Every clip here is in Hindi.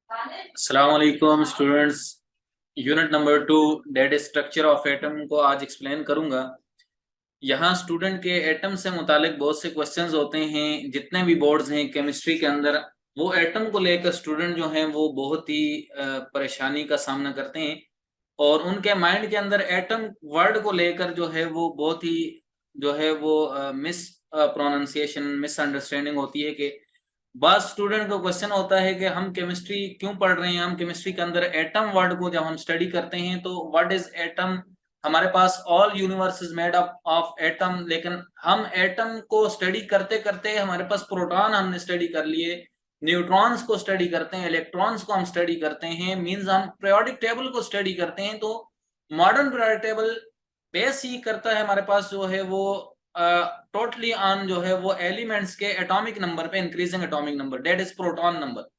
अस्सलाम वालेकुम students. Unit number 2 that structure of atom को आज एक्सप्लेन करूंगा। यहाँ स्टूडेंट के एटम से मुतालिक बहुत से क्वेश्चंस होते हैं। जितने भी बोर्ड्स हैं केमिस्ट्री के अंदर, वो एटम को लेकर स्टूडेंट जो हैं वो बहुत ही परेशानी का सामना करते हैं और उनके माइंड के अंदर एटम वर्ड को लेकर जो है वो बहुत ही जो है वो मिस प्रोनाउंसिएशन मिसअंडरस्टैंडिंग होती है कि बस स्टूडेंट को क्वेश्चन होता है कि हम केमिस्ट्री क्यों पढ़ रहे हैं। हम केमिस्ट्री के अंदर एटम वर्ड को जब हम स्टडी करते हैं तो व्हाट इज एटम, हमारे पास all universe is made up of atom, लेकिन हम एटम को स्टडी करते करते हमारे पास प्रोटॉन हमने स्टडी कर लिए, न्यूट्रॉन्स को स्टडी करते हैं, इलेक्ट्रॉन्स को हम स्टडी करते हैं, मींस हम पीरियोडिक टेबल को स्टडी करते हैं। तो मॉडर्न पीरियोडिक टेबल बेस ही करता है हमारे पास जो है वो टोटली ऑन जो है वो एलिमेंट्स के एटॉमिक नंबर पे, increasing atomic number, that is proton number.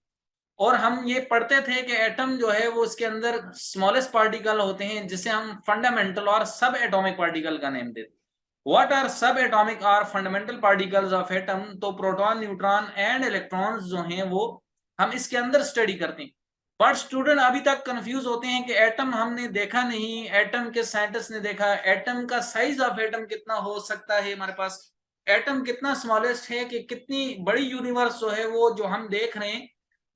और हम ये पढ़ते थे कि एटम जो है वो इसके अंदर स्मॉलेस्ट पार्टिकल होते हैं जिसे हम फंडामेंटल और सब एटॉमिक पार्टिकल का नेम देते हैं। व्हाट आर सब एटॉमिक और फंडामेंटल पार्टिकल्स ऑफ एटम? तो प्रोटॉन, न्यूट्रॉन एंड इलेक्ट्रॉन्स जो हैं वो हम इसके अंदर स्टडी करते हैं। बट स्टूडेंट अभी तक कंफ्यूज होते हैं कि एटम हमने देखा नहीं, एटम के साइंटिस्ट ने देखा, एटम का साइज ऑफ एटम कितना हो सकता है, हमारे पास एटम कितना स्मॉलेस्ट है, कि कितनी बड़ी यूनिवर्स जो है वो जो हम देख रहे हैं,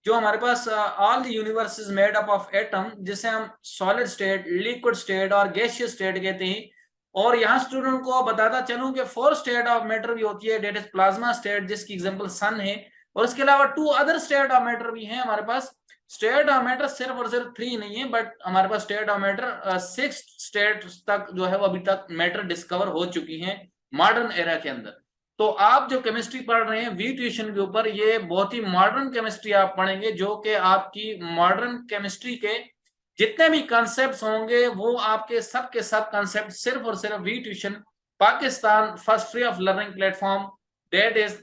जो हमारे पास all the universe is made up of atom, जिसे हम सॉलिड स्टेट, लिक्विड स्टेट और गैसियस स्टेट कहते हैं। और यहाँ स्टूडेंट को बताता चलूं कि 4 स्टेट ऑफ मैटर भी होती है, डेट इज प्लाज्मा स्टेट, जिसकी एग्जांपल सन है। और इसके अलावा 2 अदर स्टेट ऑफ मैटर भी हैं हमारे पास। स्टेट ऑफ मैटर सिर्फ और सिर्फ 3 नहीं है, बट हमारे पास स्टेट ऑफ मैटर 6 स्टेट तक जो है वो अभी तक मैटर डिस्कवर हो चुकी हैं मॉडर्न एरा के अंदर। तो आप जो केमिस्ट्री पढ़ रहे हैं वी ट्यूशन के ऊपर, ये बहुत ही मॉडर्न केमिस्ट्री आप पढ़ेंगे, जो कि आपकी मॉडर्न केमिस्ट्री के जितने भी कॉन्सेप्ट्स होंगे वो आपके सब कॉन्सेप्ट सिर्फ और सिर्फ we tuition, Pakistan first free of learning platform, that is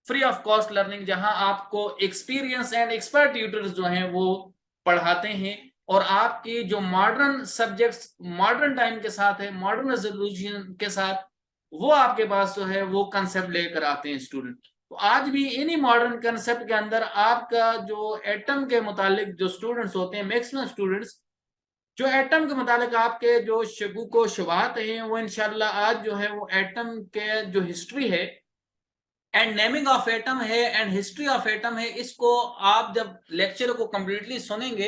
free of cost learning, जहां आपको एक्सपीरियंस एंड एक्सपर्ट ट्यूटर्स जो हैं वो पढ़ाते हैं और आपकी जो मॉडर्न सब्जेक्ट्स मॉडर्न टाइम के साथ है, मॉडर्न रेजोल्यूशन के साथ, वो आपके पास जो है वो कंसेप्ट लेकर आते हैं स्टूडेंट। तो आज भी इन्हीं मॉडर्न कंसेप्ट के अंदर आपका जो एटम के मुतालिक जो स्टूडेंट्स होते हैं, मैक्सिमम स्टूडेंट्स जो एटम के मुतालिक आपके जो शकूक व शुबहात हैं, वो इंशाल्लाह आज जो है वो एटम के जो हिस्ट्री है एंड नेमिंग ऑफ एटम है एंड हिस्ट्री ऑफ एटम है, इसको आप जब लेक्चर को कंप्लीटली सुनेंगे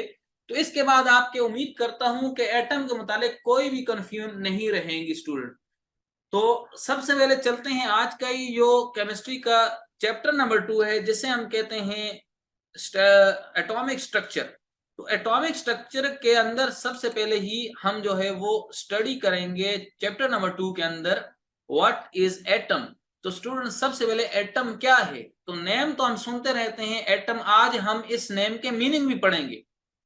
तो इसके बाद आपके उम्मीद करता हूं कि एटम के मुतालिक कोई भी कंफ्यूजन नहीं रहेंगी स्टूडेंट। तो सबसे पहले चलते हैं आज का ही जो केमिस्ट्री का चैप्टर नंबर 2 है, जिसे हम कहते हैं एटॉमिक स्ट्रक्चर। तो एटॉमिक स्ट्रक्चर के अंदर सबसे पहले ही हम जो है वो स्टडी करेंगे चैप्टर नंबर 2 के अंदर व्हाट इज एटम। तो स्टूडेंट सबसे पहले एटम क्या है? तो नेम तो हम सुनते रहते हैं एटम, आज हम इस नेम के मीनिंग भी पढ़ेंगे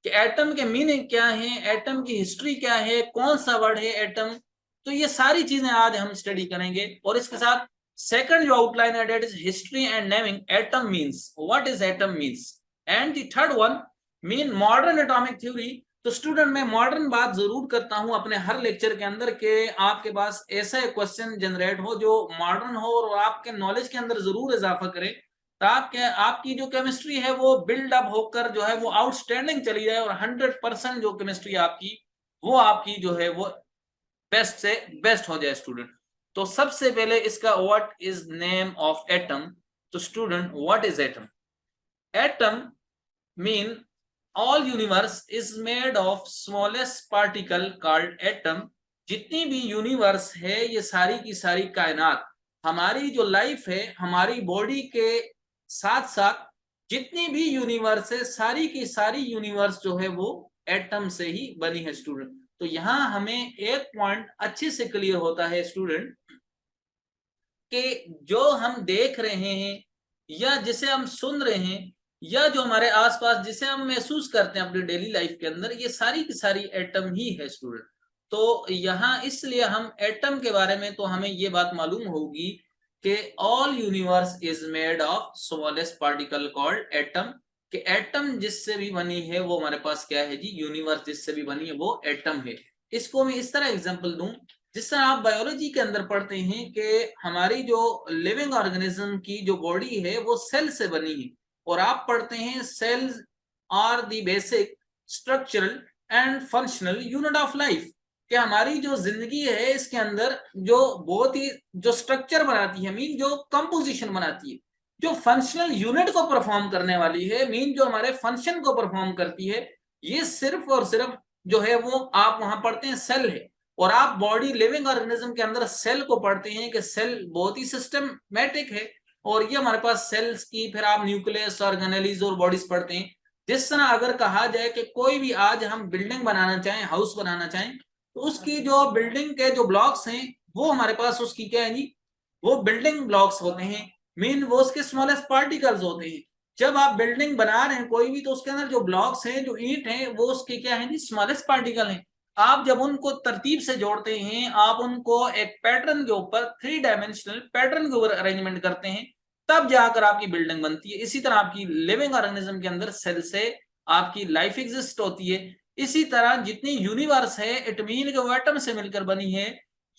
कि एटम के मीनिंग क्या है, एटम की हिस्ट्री क्या है, कौन सा वर्ड है एटम। तो ये सारी चीजें आज हम स्टडी करेंगे। और इसके साथ सेकंड जो आउटलाइन है, that is history and naming atom means, what is atom means. And the third one mean modern atomic theory. तो स्टूडेंट मैं मॉडर्न बात जरूर करता हूं अपने हर लेक्चर के अंदर कि आपके पास ऐसा एक क्वेश्चन जनरेट हो जो मॉडर्न हो और आपके नॉलेज के अंदर जरूर इजाफा करे, ताकि आपकी जो केमिस्ट्री है वो बिल्ड अप होकर जो है वो आउटस्टैंडिंग चली जाए और 100% जो केमिस्ट्री आपकी वो आपकी जो है वो बेस्ट से बेस्ट हो जाए स्टूडेंट। तो सबसे पहले इसका what is name of atom. तो student what is atom? Atom mean all universe is made of smallest particle called atom. जितनी भी यूनिवर्स है ये सारी की सारी कायनात, हमारी जो लाइफ है, हमारी बॉडी के साथ साथ जितनी भी यूनिवर्स है, सारी की सारी यूनिवर्स जो है वो एटम से ही बनी है स्टूडेंट। तो यहां हमें एक पॉइंट अच्छे से क्लियर होता है स्टूडेंट कि जो हम देख रहे हैं या जिसे हम सुन रहे हैं या जो हमारे आसपास जिसे हम महसूस करते हैं अपनी डेली लाइफ के अंदर, ये सारी की सारी एटम ही है स्टूडेंट। तो यहाँ इसलिए हम एटम के बारे में तो हमें ये बात मालूम होगी कि all universe is made of smallest particle called atom, कि एटम जिससे भी बनी है वो हमारे पास क्या है जी, यूनिवर्स जिससे भी बनी है वो एटम है। इसको मैं इस तरह एग्जांपल दूं, जिस तरह आप बायोलॉजी के अंदर पढ़ते हैं कि हमारी जो लिविंग ऑर्गेनिज्म की जो बॉडी है वो सेल से बनी है, और आप पढ़ते हैं cells are the basic structural and functional unit of life, कि हमारी जो जिंदगी है इसके अंदर जो बहुत ही जो स्ट्रक्चर बनाती है, मीन जो कंपोजिशन बनाती है, जो फंक्शनल यूनिट को परफॉर्म करने वाली है, मीन जो हमारे फंक्शन को परफॉर्म करती है, ये सिर्फ और सिर्फ जो है वो आप वहां पढ़ते हैं सेल है। और आप बॉडी लिविंग ऑर्गेनिज्म के अंदर सेल को पढ़ते हैं कि सेल बहुत ही सिस्टमैटिक है, और ये हमारे पास सेल्स की, फिर आप न्यूक्लियस, ऑर्गेनेलीज और बॉडीज पढ़ते हैं। जिस तरह अगर कहा जाए कि कोई भी आज हम बिल्डिंग बनाना चाहें, हाउस बनाना चाहें, तो उसकी जो बिल्डिंग के जो ब्लॉक्स हैं वो हमारे पास उसकी क्या है जी, वो बिल्डिंग ब्लॉक्स होते हैं, मीन वो उसके स्मॉलेस्ट पार्टिकल्स होते हैं। जब आप बिल्डिंग बना रहे हैं कोई भी, तो उसके अंदर जो ब्लॉक्स हैं, जो ईंट हैं, वो उसके क्या है जी, स्मॉलेस्ट पार्टिकल हैं। आप जब उनको तरतीब से जोड़ते हैं, आप उनको एक पैटर्न के ऊपर, 3 डायमेंशनल पैटर्न के ऊपर अरेंजमेंट करते हैं, तब जाकर आपकी बिल्डिंग बनती है। इसी तरह आपकी लिविंग ऑर्गेनिज्म के अंदर सेल से आपकी लाइफ एग्जिस्ट होती है। इसी तरह जितनी यूनिवर्स है, इट मीन के वो एटम से मिलकर बनी है।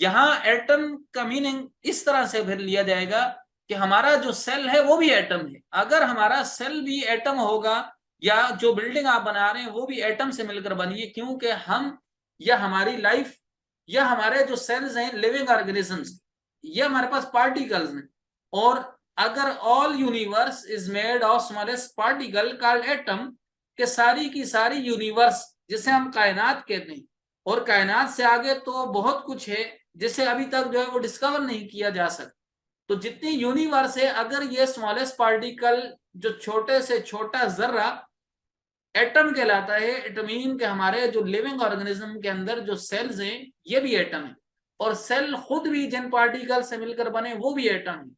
यहाँ एटम का मीनिंग इस तरह से फिर लिया जाएगा कि हमारा जो सेल है वो भी एटम है। अगर हमारा सेल भी एटम होगा, या जो बिल्डिंग आप बना रहे हैं वो भी एटम से मिलकर बनी है, क्योंकि हम, या हमारी लाइफ, या हमारे जो सेल्स हैं लिविंग ऑर्गेनिजम्स, ये हमारे पास पार्टिकल्स हैं। और अगर all universe is made of smallest particle called atom, के सारी की सारी यूनिवर्स जिसे हम कायनात कहते हैं, और कायनात से आगे तो बहुत कुछ है जिसे अभी तक जो है वो डिस्कवर नहीं किया जा सकता। तो जितनी यूनिवर्स है, अगर ये स्मॉलेस्ट पार्टिकल, जो छोटे से छोटा जर्रा एटम कहलाता है, इट मीन कि हमारे जो लिविंग ऑर्गेनिज्म के अंदर जो सेल्स हैं ये भी एटम है, और सेल खुद भी जिन पार्टिकल से मिलकर बने वो भी एटम है।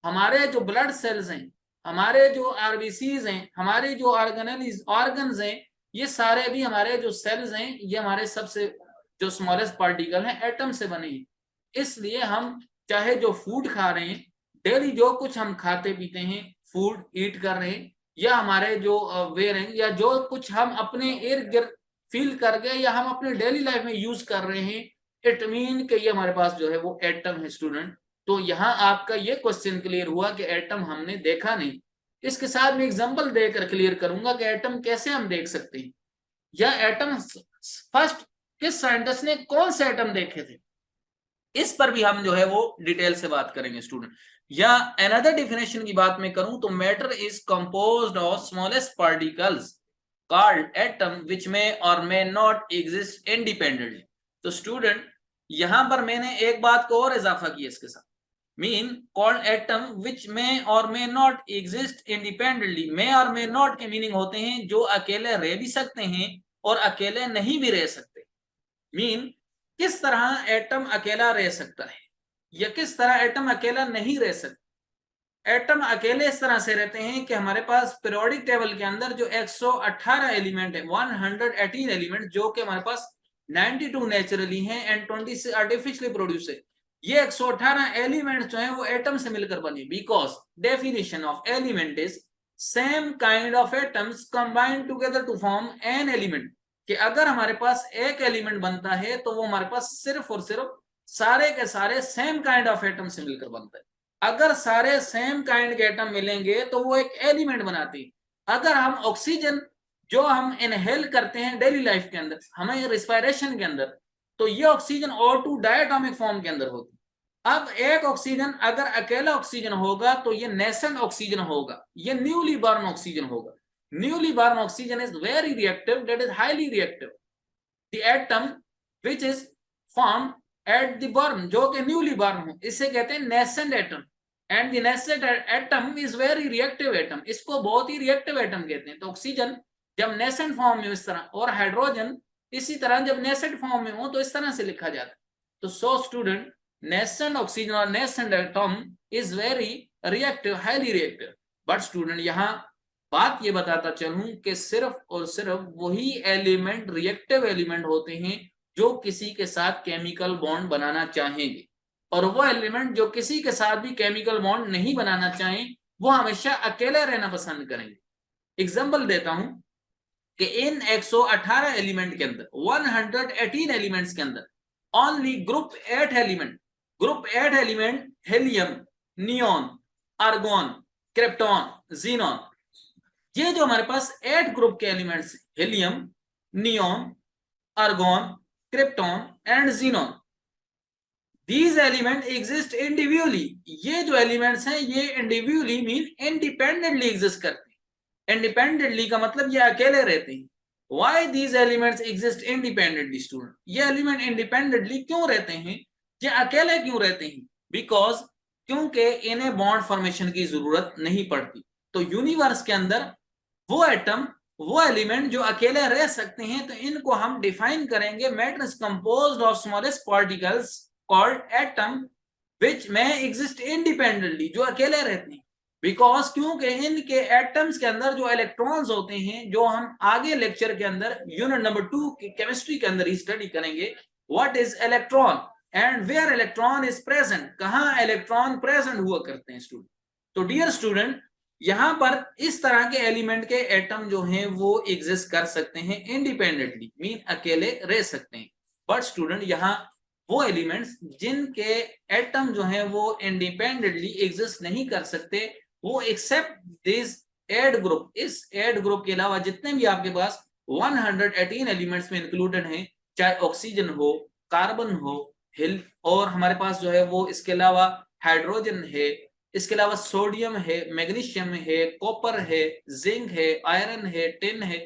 हमारे जो ब्लड सेल्स हैं, हमारे जो आरबीसीज हैं, हमारे जो ऑर्गन्स हैं, ये सारे भी हमारे जो सेल्स हैं, ये हमारे सबसे जो स्मॉलेस्ट पार्टिकल हैं एटम से बने हैं। इसलिए हम चाहे जो फूड खा रहे हैं, डेली जो कुछ हम खाते पीते हैं, फूड ईट कर रहे हैं, या हमारे जो वेयरिंग, या जो कुछ हम अपने इर्द गिर्द फील कर गए, या हम अपने डेली लाइफ में यूज कर रहे हैं, इट मीन कि ये हमारे पास जो है वो एटम है स्टूडेंट। तो यहाँ आपका ये क्वेश्चन क्लियर हुआ कि एटम हमने देखा नहीं। इसके साथ में एग्जांपल देकर क्लियर करूंगा कि एटम कैसे हम देख सकते हैं, या एटम फर्स्ट किस साइंटिस्ट ने कौन से एटम देखे थे, इस पर भी हम जो है वो डिटेल से बात करेंगे स्टूडेंट। या अनदर डेफिनेशन की बात मैं करूं तो matter is composed of smallest particles called atom which may or may not exist independently. तो स्टूडेंट यहां पर मैंने एक बात को और इजाफा किया इसके साथ, mean called atom which may or may not exist independently. May or may not के मीनिंग होते हैं जो अकेले रह भी सकते हैं और अकेले नहीं भी रह सकते। मीन किस तरह एटम अकेला रह सकता है, या किस तरह एटम अकेला नहीं रह सकता। एटम अकेले इस तरह से रहते हैं कि हमारे पास पीरियोडिक टेबल के अंदर जो 118 एलिमेंट है, 118 एलिमेंट, जो कि हमारे पास 92 नेचुरली हैं एंड 26 आर्टिफिशियली प्रोड्यूस है। ये 118 एलिमेंट जो है वो एटम से मिलकर बने, because definition of element is same kind of atoms combined together to form an element. कि अगर हमारे पास एक एलिमेंट बनता है तो वो हमारे पास सिर्फ और सिर्फ सारे के सारे सेम काइंड ऑफ एटम से मिलकर बनता है। अगर सारे सेम काइंड के एटम मिलेंगे तो वो एक एलिमेंट बनाते हैं। अगर हम ऑक्सीजन जो हम इनहेल करते हैं डेली लाइफ के अंदर, हमें रिस्पायरेशन के अंदर, तो ये ऑक्सीजन O2 डायटोमिक फॉर्म के अंदर होती है। अब एक ऑक्सीजन अगर अकेला ऑक्सीजन होगा तो ये नेसेंट ऑक्सीजन होगा, ये न्यूली बॉर्न ऑक्सीजन होगा। Newly born oxygen is very reactive, that is highly reactive. The atom which is formed at the born, जो कि newly born हो, इसे कहते हैं nascent atom. And the nascent atom is very reactive atom. इसको बहुत ही reactive atom कहते हैं। तो ऑक्सीजन जब nascent form में इस तरह, और हाइड्रोजन इसी तरह जब nascent form में हो तो इस तरह से लिखा जाता है। तो so student, nascent oxygen और nascent atom is very reactive, highly reactive. But student यहाँ बात ये बताता चलूं कि सिर्फ और सिर्फ वही एलिमेंट रिएक्टिव एलिमेंट होते हैं जो किसी के साथ केमिकल बॉन्ड बनाना चाहेंगे, और वो एलिमेंट जो किसी के साथ भी केमिकल बॉन्ड नहीं बनाना चाहें वो हमेशा अकेले रहना पसंद करेंगे। एग्जांपल देता हूं कि इन 118 एलिमेंट के अंदर, 118 एलिमेंट्स के अंदर only group 8 element helium, neon, argon, krypton, xenon, ये जो हमारे पास 8 ग्रुप के elements, helium, neon, argon, krypton and xenon, These elements exist individually. ये जो एलिमेंट्स हैं ये इंडिविजुअली मीन इंडिपेंडेंटली एग्जिस्ट करते हैं। इंडिपेंडेंटली का मतलब ये अकेले रहते हैं। Why these elements exist independently, student? ये एलिमेंट इंडिपेंडेंटली क्यों रहते हैं, ये अकेले क्यों रहते हैं? Because क्योंकि इन्हें बॉन्ड फॉर्मेशन की जरूरत नहीं पड़ती। तो यूनिवर्स के अंदर वो एटम, वो एलिमेंट जो अकेले रह सकते हैं, तो इनको हम डिफाइन करेंगे matter composed of smallest particles called atom which में एग्जिस्ट इंडिपेंडेंटली, जो अकेले रहते हैं। बिकॉज क्योंकि इनके एटम्स के अंदर जो इलेक्ट्रॉन्स होते हैं, जो हम आगे लेक्चर के अंदर यूनिट नंबर 2 की केमिस्ट्री के अंदर ही स्टडी करेंगे, what is electron and where electron is present, कहां इलेक्ट्रॉन प्रेजेंट हुआ करते हैं स्टूडेंट। तो डियर स्टूडेंट, यहां पर इस तरह के एलिमेंट के एटम जो हैं वो एग्जिस्ट कर सकते हैं इंडिपेंडेंटली, मीन अकेले रह सकते हैं। बट स्टूडेंट, यहाँ वो एलिमेंट्स जिनके एटम जो हैं वो इंडिपेंडेंटली एग्जिस्ट नहीं कर सकते, वो एक्सेप्ट दिस एड ग्रुप, इस एड ग्रुप के अलावा जितने भी आपके पास 118 एलिमेंट्स में इंक्लूडेड हैं, चाहे ऑक्सीजन हो, कार्बन हो, हिल, और हमारे पास जो है वो इसके अलावा हाइड्रोजन है, इसके अलावा सोडियम है, मैग्नीशियम है, कॉपर है, जिंक है, आयरन है, टिन है,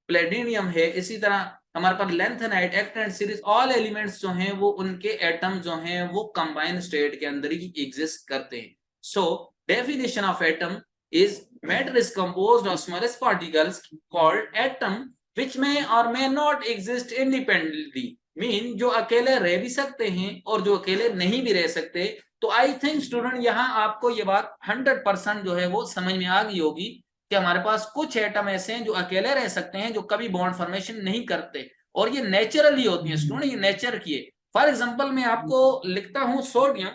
प्लेटिनियम है, इसी तरह हमारे पास lanthanide, actinide series, all elements जो हैं वो उनके एटम जो हैं वो कंबाइंड स्टेट के अंदर ही एग्जिस्ट करते हैं। So definition of atom is matter is composed of smallest particles called atom which may or may not exist independently, mean जो अकेले रह भी सकते हैं और जो अकेले नहीं भी रह सकते। तो आई थिंक स्टूडेंट, यहाँ आपको ये बात 100% जो है वो समझ में आ गई होगी कि हमारे पास कुछ एटम ऐसे हैं जो अकेले रह सकते हैं, जो कभी बॉन्ड फॉर्मेशन नहीं करते, और ये नेचुरली होती है स्टूडेंट, ये नेचर की है। फॉर एग्जांपल मैं आपको लिखता हूं सोडियम,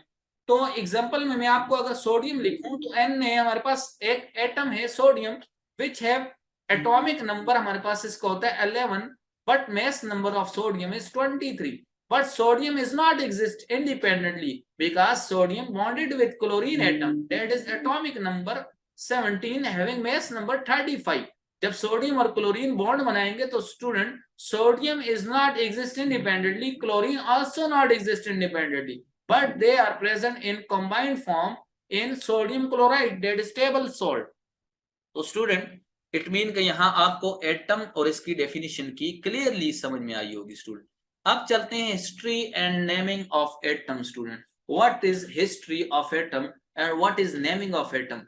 तो एग्जांपल में मैं आपको अगर सोडियम लिखूं तो एन है हमारे पास एक एटम है sodium which have atomic number हमारे पास इसका होता है 11, but mass number of sodium is 23. But sodium is not exist independently because sodium bonded with chlorine atom, that is atomic number 17 having mass number 35. जब सोडियम और क्लोरीन बॉन्ड बनाएंगे तो student, sodium is not exist independently, chlorine also not exist independently, but they are present in combined form in sodium chloride, that is stable salt. तो स्टूडेंट, इट मीन कि यहाँ आपको एटम और इसकी डेफिनेशन की क्लियरली समझ में आई होगी स्टूडेंट। अब चलते हैं history and naming of atom student. What is history of atom and what is naming of atom?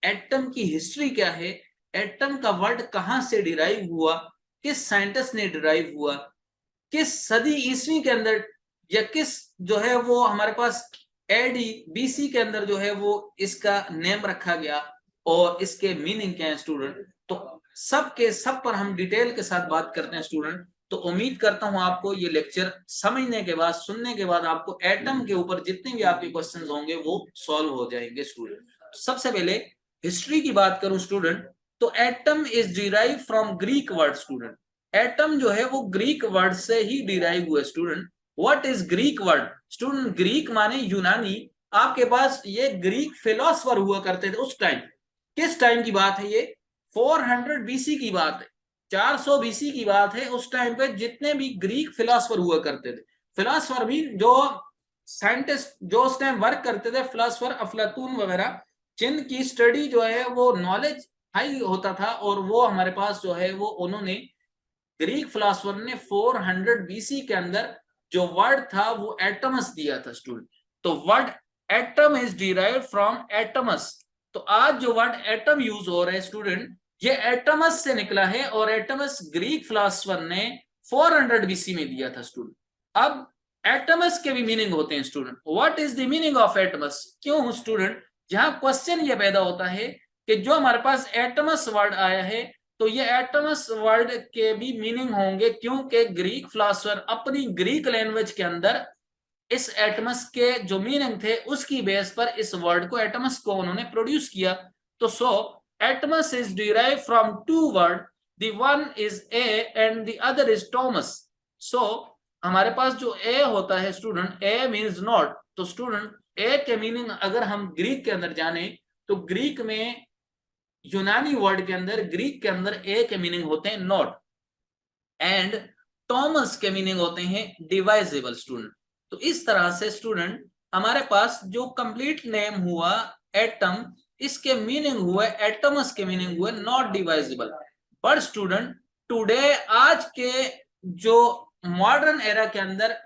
Atom की हिस्ट्री क्या है, एटम का वर्ड कहां से डिराइव हुआ, किस साइंटिस्ट ने डिराइव हुआ, किस सदी ईस्वी के अंदर, या किस जो है वो हमारे पास एडी बीसी के अंदर जो है वो इसका नेम रखा गया, और इसके मीनिंग क्या है स्टूडेंट। तो सब के सब पर हम डिटेल के साथ बात करते हैं स्टूडेंट। तो उम्मीद करता हूं आपको ये लेक्चर समझने के बाद, सुनने के बाद, आपको एटम के ऊपर जितने भी आपके क्वेश्चंस होंगे वो सॉल्व हो जाएंगे स्टूडेंट। सबसे पहले हिस्ट्री की बात करूं स्टूडेंट, तो atom is derive from Greek word student. Atom जो है वो ग्रीक वर्ड से ही डिराइव हुआ student. What is Greek word student? Greek माने यूनानी। आपके पास ये ग्रीक फिलोसफर हुआ करते थे उस टाइम। किस टाइम की बात है ये? 400 बीसी की बात है, 400 बीसी की बात है। उस टाइम पे जितने भी ग्रीक फिलोसफर हुआ करते थे, फिलोसफर भी जो साइंटिस्ट जो उस टाइम वर्क करते थे, फिलोसफर अफलातून वगैरह, जिनकी स्टडी जो है वो नॉलेज हाई होता था, और वो हमारे पास जो है वो उन्होंने, ग्रीक फिलोसफर ने 400 बीसी के अंदर जो वर्ड था वो एटमस दिया था स्टूडेंट। तो word atom is derived from atoms. तो आज जो वर्ड एटम यूज हो रहा है स्टूडेंट, ये एटमस से निकला है, और एटमस ग्रीक फिलोसफर ने 400 बीसी में दिया था स्टूडेंट। अब एटमस के भी मीनिंग होते हैं student. What is the meaning of atoms? क्यों स्टूडेंट, जहां क्वेश्चन ये पैदा होता है कि जो हमारे पास एटमस वर्ड आया है, तो ये एटमस वर्ड के भी मीनिंग होंगे, क्योंकि ग्रीक फिलोसफर अपनी ग्रीक लैंग्वेज के अंदर इस एटमस के जो मीनिंग थे उसकी बेस पर इस वर्ड को, एटमस को उन्होंने प्रोड्यूस किया। तो so atoms is derive from two word, the one is a and the other is tomos. सो हमारे पास जो ए होता है स्टूडेंट, ए मीन्स नॉट। तो स्टूडेंट, ए के मीनिंग अगर हम ग्रीक के अंदर जाने, तो ग्रीक में यूनानी वर्ड के अंदर, ग्रीक के अंदर ए के मीनिंग होते हैं नॉट, एंड टॉमस के मीनिंग होते हैं डिवाइजेबल स्टूडेंट। तो इस तरह से स्टूडेंट हमारे पास जो कंप्लीट नेम हुआ एटम, इसके मीनिंग हुए, एटमस के मीनिंग हुए नॉट डिवाइजेबल। पर स्टूडेंट टुडे, आज के जो मॉडर्न एरा के अंदर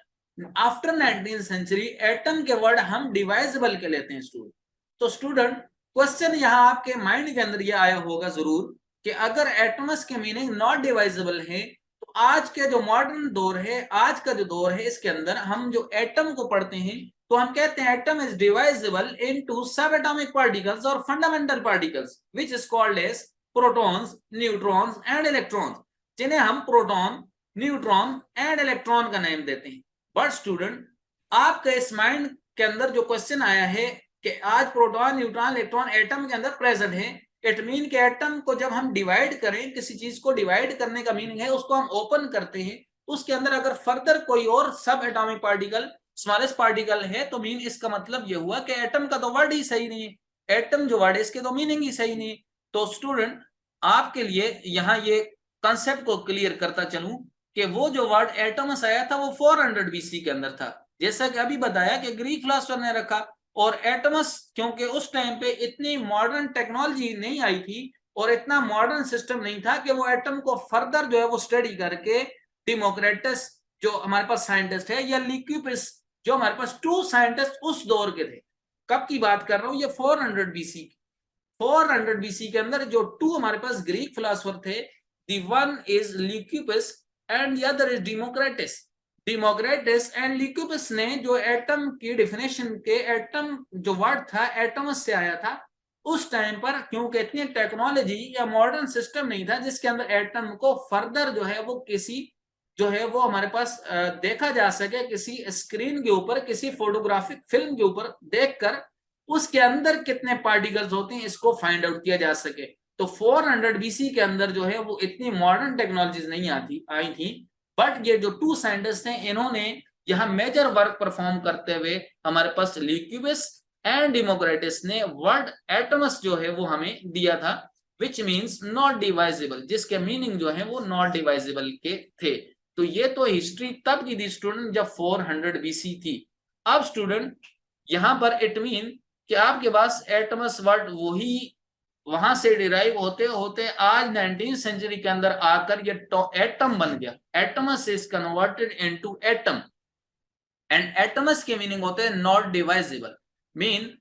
आफ्टर 19th सेंचुरी, एटम के वर्ड हम डिवाइजेबल के लेते हैं स्टूडेंट। तो स्टूडेंट क्वेश्चन यहाँ आपके माइंड के अंदर ये आया होगा जरूर कि अगर एटमस के मीनिंग नॉट डिवाइजेबल है, तो आज के जो मॉडर्न दौर है, आज का जो दौर है, इसके अंदर हम जो एटम को पढ़ते हैं तो हम कहते हैं atom is divisible into sub atomic particles और fundamental particles which is called as protons, neutrons and electrons, जिन्हें हम प्रोटॉन, न्यूट्रॉन एंड इलेक्ट्रॉन का नाम देते हैं। बट स्टूडेंट आपके इस माइंड के अंदर जो क्वेश्चन आया है कि आज प्रोटॉन, न्यूट्रॉन, इलेक्ट्रॉन एटम के अंदर प्रेजेंट है, इट मीन के एटम को जब हम डिवाइड करें, किसी चीज को डिवाइड करने का मीनिंग है उसको हम ओपन करते हैं, उसके अंदर अगर फर्दर कोई और सब एटॉमिक पार्टिकल, स्मॉलेस्ट पार्टिकल है, तो मीन इसका मतलब ये हुआ कि एटम का तो वर्ड ही सही नहीं है, एटम जो वर्ड है इसके तो मीनिंग ही सही नहीं है। तो स्टूडेंट आपके लिए यहाँ ये कंसेप्ट को क्लियर करता चलूं कि वो जो वर्ड एटमस आया था वो 400 बीसी के अंदर था, जैसा कि अभी बताया कि ग्रीक फिलोसोफर ने रखा। और एटमस क्योंकि उस टाइम पे इतनी मॉडर्न टेक्नोलॉजी नहीं आई थी और इतना मॉडर्न सिस्टम नहीं था कि वो एटम को फर्दर जो है वो स्टडी करके डेमोक्रेटस जो हमारे पास साइंटिस्ट है, या ल्यूक्यूपिस जो हमारे पास टू साइंटिस्ट उस दौर के थे। कब की बात कर रहा हूं, ये 400 बीसी, 400 बीसी के अंदर जो टू हमारे पास ग्रीक फिलोसोफर थे, the one is Leucippus and the other is Democritus. Democritus and Leucippus ने जो एटम की डेफिनेशन के, एटम जो वर्ड था एटमस से आया था, उस टाइम पर क्योंकि इतनी टेक्नोलॉजी या मॉडर्न सिस्टम नहीं था जिसके अंदर एटम को फर्दर जो है वो किसी जो है वो हमारे पास देखा जा सके, किसी स्क्रीन के ऊपर, किसी फोटोग्राफिक फिल्म के ऊपर देखकर उसके अंदर कितने पार्टिकल्स होते हैं इसको फाइंड आउट किया जा सके। तो 400 बीसी के अंदर जो है वो इतनी मॉडर्न टेक्नोलॉजीज नहीं आई थी। बट ये जो टू साइंटिस्ट हैं, इन्होंने यहाँ मेजर वर्क परफॉर्म करते हुए हमारे पास ल्यूक्यूबिस एंड डेमोक्रेटस ने वर्ड एटमस जो है वो हमें दिया था, विच मीन्स नॉट डिवाइजेबल, जिसके मीनिंग जो है वो नॉट डिवाइजेबल के थे। तो ये तो हिस्ट्री तब की थी स्टूडेंट जब 400 बीसी थी। अब स्टूडेंट यहाँ पर इट मीन कि आपके पास एटमस वर्ड वही वहां से डिराइव होते होते आज 19th सेंचुरी के अंदर आकर ये एटम बन गया। Atoms is converted into atom and atoms के मीनिंग होते हैं not divisible, mean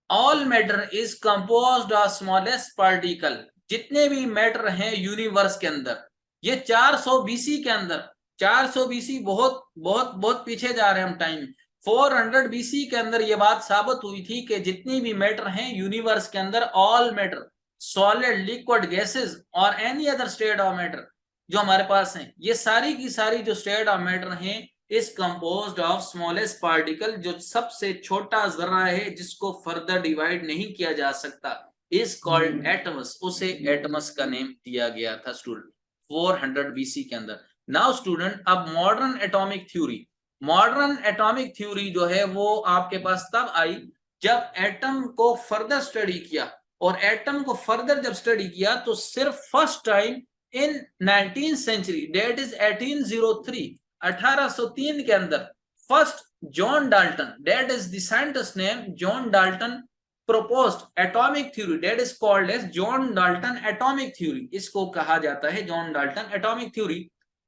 all matter is composed of smallest particle. जितने भी मैटर हैं यूनिवर्स के अंदर, ये 400 बीसी के अंदर, 400 बीसी बहुत बहुत बहुत पीछे जा रहे हैं हम टाइम, 400 बीसी के अंदर ये बात साबित हुई थी कि जितनी भी मैटर हैं यूनिवर्स के अंदर, all matter, solid, liquid, gases और any other state of matter जो हमारे पास हैं, ये सारी की सारी जो स्टेट ऑफ मैटर हैं is composed of smallest particle, जो सबसे छोटा जर्रा है जिसको फर्दर डिवाइड नहीं किया जा सकता, इज कॉल्ड एटमस। उसे एटमस का नेम दिया गया था स्टूडेंट 400 बीसी के अंदर। नाउ स्टूडेंट अब modern atomic theory, modern atomic theory जो है वो आपके पास तब आई जब एटम को फर्दर स्टडी किया, और एटम को फर्दर जब स्टडी किया तो सिर्फ first time in 19th century, that is 1803, 1803 के अंदर first John Dalton, that is the scientist name John Dalton, proposed atomic theory that is called as John Dalton atomic theory, इसको कहा जाता है जॉन डाल्टन एटॉमिक थ्योरी।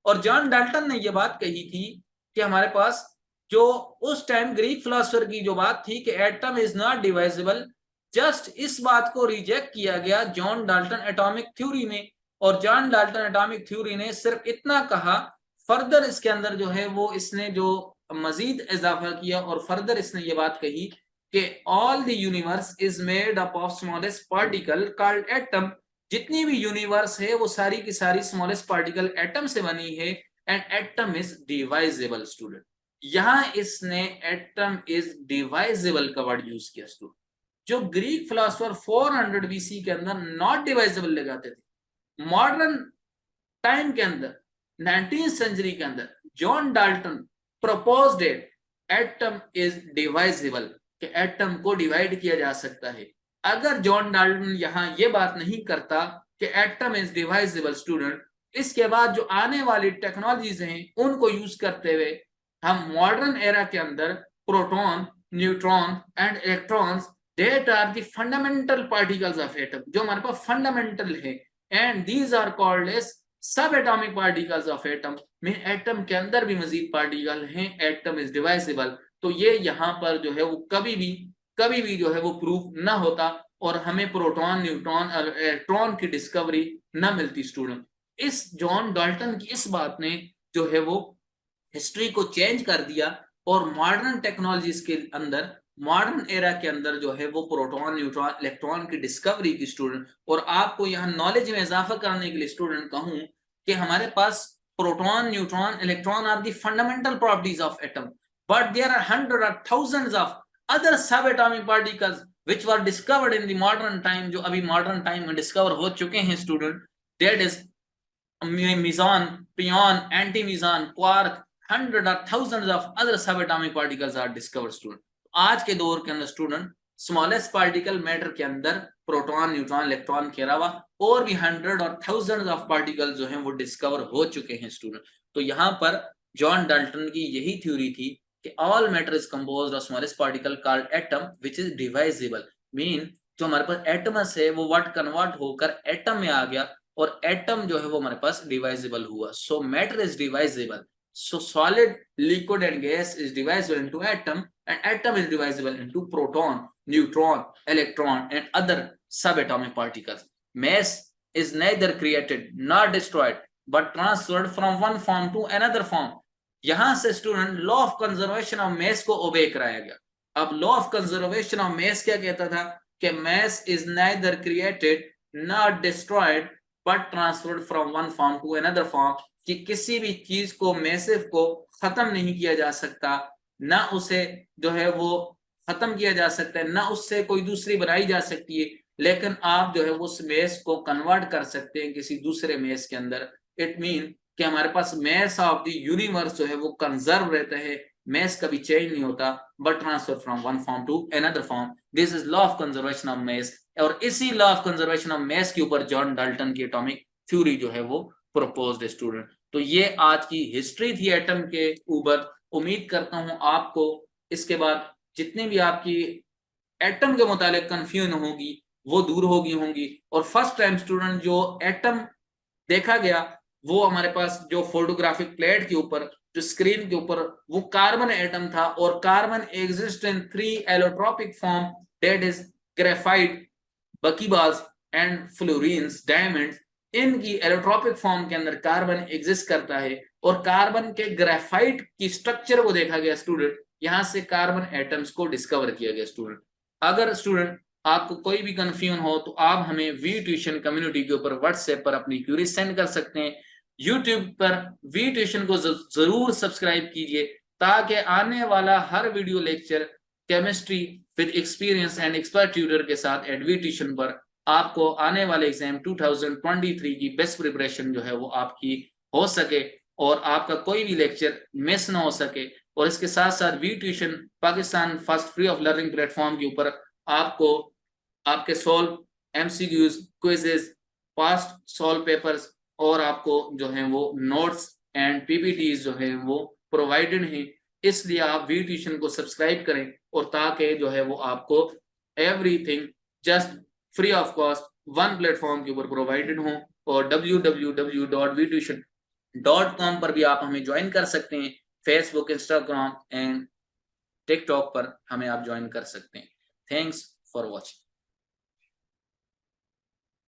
और जॉन डाल्टन ने यह बात कही थी कि हमारे पास जो उस टाइम ग्रीक फिलोसोफर की जो बात थी कि atom is not divisible, just इस बात को रिजेक्ट किया गया जॉन डाल्टन एटॉमिक थ्योरी में। और जॉन डाल्टन एटॉमिक थ्योरी ने सिर्फ इतना कहा, फर्दर इसके अंदर जो है वो इसने जो मजीद इजाफा किया और फर्दर इसने ये बात कही कि all the universe is made up of smallest particle called atom. जितनी भी यूनिवर्स है वो सारी की सारी स्मॉलेस्ट पार्टिकल एटम से बनी है and atom is divisible student. यहां इसने एटम इज डिवाइजेबल का वर्ड यूज किया स्टूडेंट। जो ग्रीक फिलोसोफर 400 बीसी के अंदर नॉट डिवाइजेबल लगाते थे, मॉडर्न टाइम के अंदर 19th सेंचुरी के अंदर John Dalton proposed it atom is divisible, कि एटम को डिवाइड किया जा सकता है। अगर जॉन डाल्टन यहाँ ये बात नहीं करता कि एटम इज डिवाइजेबल स्टूडेंट, इसके बाद जो आने वाली टेक्नोलॉजीज हैं उनको यूज करते हुए हम मॉडर्न एरा के अंदर proton, neutron and electrons that are the fundamental particles of atom, जो हमारे पास फंडामेंटल है, and these are called as subatomic particles of atom, में एटम के अंदर भी मजीद पार्टिकल हैं, एटम इज डिवाइसेबल। तो ये यहाँ पर जो है वो कभी भी जो है वो प्रूफ ना होता और हमें प्रोटॉन, न्यूट्रॉन और इलेक्ट्रॉन की डिस्कवरी ना मिलती स्टूडेंट। इस जॉन डाल्टन की इस बात ने जो है वो हिस्ट्री को चेंज कर दिया और मॉडर्न टेक्नोलॉजीज के अंदर, मॉडर्न एरा के अंदर जो है वो प्रोटॉन, न्यूट्रॉन, इलेक्ट्रॉन की डिस्कवरी की स्टूडेंट। और आपको यहाँ नॉलेज में इजाफा करने के लिए स्टूडेंट कहूं कि हमारे पास proton, neutron, electron are the fundamental properties of atom, but there are hundreds or thousands of other subatomic particles which were discovered in the modern time, जो अभी मॉडर्न टाइम में डिस्कवर हो चुके हैं student. That is meson, pion, anti-meson, quark, hundreds or thousands of other subatomic particles are discovered student। आज के दौर के अंदर स्टूडेंट स्मॉलेस्ट पार्टिकल मैटर के अंदर प्रोटॉन, न्यूट्रॉन, इलेक्ट्रॉन के अलावा और भी 100 और थाउजेंड्स ऑफ पार्टिकल जो हैं वो डिस्कवर हो चुके हैं स्टूडेंट। तो यहाँ पर जॉन डाल्टन की यही थ्योरी थी कि all matter is composed of smallest particle called atom which is divisible. Mean जो हमारे पास एटमस है वो व्हाट कन्वर्ट होकर एटम में आ गया और एटम जो है वो हमारे पास डिवाइजेबल हुआ। सो matter is divisible, so solid, liquid and gas is divisible into atom, and atom is divisible into proton, neutron, electron and other subatomic particles. Mass is neither created nor destroyed but transferred from one form to another form। यहां से student law of conservation of mass को ओबे कराया गया। अब law of conservation of mass क्या कहता था कि mass is neither created nor destroyed but transferred from one form to another form, कि किसी भी चीज को, मैसिव को खत्म नहीं किया जा सकता, ना उसे जो है वो खत्म किया जा सकता है, ना उससे कोई दूसरी बनाई जा सकती है, लेकिन आप जो है वो उस मैस को कन्वर्ट कर सकते हैं किसी दूसरे मैस के अंदर। इट मीन कि हमारे पास मैस ऑफ द यूनिवर्स जो है वो कंजर्व रहता है, मैस कभी चेंज नहीं होता, but transfer from one form to another form. This is law of conservation of mass. और इसी law of conservation of mass के ऊपर जॉन डाल्टन की एटॉमिक थ्योरी जो है वो प्रपोज्ड स्टूडेंट। तो ये आज की हिस्ट्री थी एटम के ऊपर। उम्मीद करता हूं आपको इसके बाद जितनी भी आपकी एटम के मुतालिक कंफ्यूजन होगी वो दूर होगी होंगी। और फर्स्ट टाइम स्टूडेंट जो एटम देखा गया वो हमारे पास जो फोटोग्राफिक प्लेट के ऊपर, जो स्क्रीन के ऊपर, वो कार्बन एटम था और carbon exist in 3 allotropic form, that is graphite, buckyballs and fullerenes, diamonds. इनकी एलोट्रोपिक फॉर्म के अंदर कार्बन एग्जिस्ट करता है और कार्बन के ग्रेफाइट की स्ट्रक्चर को देखा गया स्टूडेंट। यहां से कार्बन एटम्स को डिस्कवर किया गया स्टूडेंट। अगर स्टूडेंट आपको कोई भी कंफ्यूजन हो तो आप हमें वी ट्यूशन कम्युनिटी के ऊपर व्हाट्सएप पर अपनी क्यूरी सेंड कर सकते हैं। यूट्यूब पर वी ट्यूशन को जरूर सब्सक्राइब कीजिए ताकि आने वाला हर video lecture chemistry with experience and expert tutor के साथ एट वी ट्यूशन पर आपको आने वाले एग्जाम 2023 की बेस्ट प्रिपरेशन जो है वो आपकी हो सके और आपका कोई भी लेक्चर मिस ना हो सके। और इसके साथ साथ V tuition Pakistan first free of learning platform के ऊपर आपको आपके solve MCQs, quizzes, past solve papers और आपको जो है वो नोट्स एंड पीपीटीज जो है वो प्रोवाइडेड हैं। इसलिए आप वी ट्यूशन को सब्सक्राइब करें और ताकि जो है वो आपको everything just free of cost one platform के ऊपर प्रोवाइडेड हो। और www.vtuition.com पर भी आप हमें ज्वाइन कर सकते हैं। फेसबुक, इंस्टाग्राम एंड टिकटॉक पर हमें आप ज्वाइन कर सकते हैं। Thanks for watching.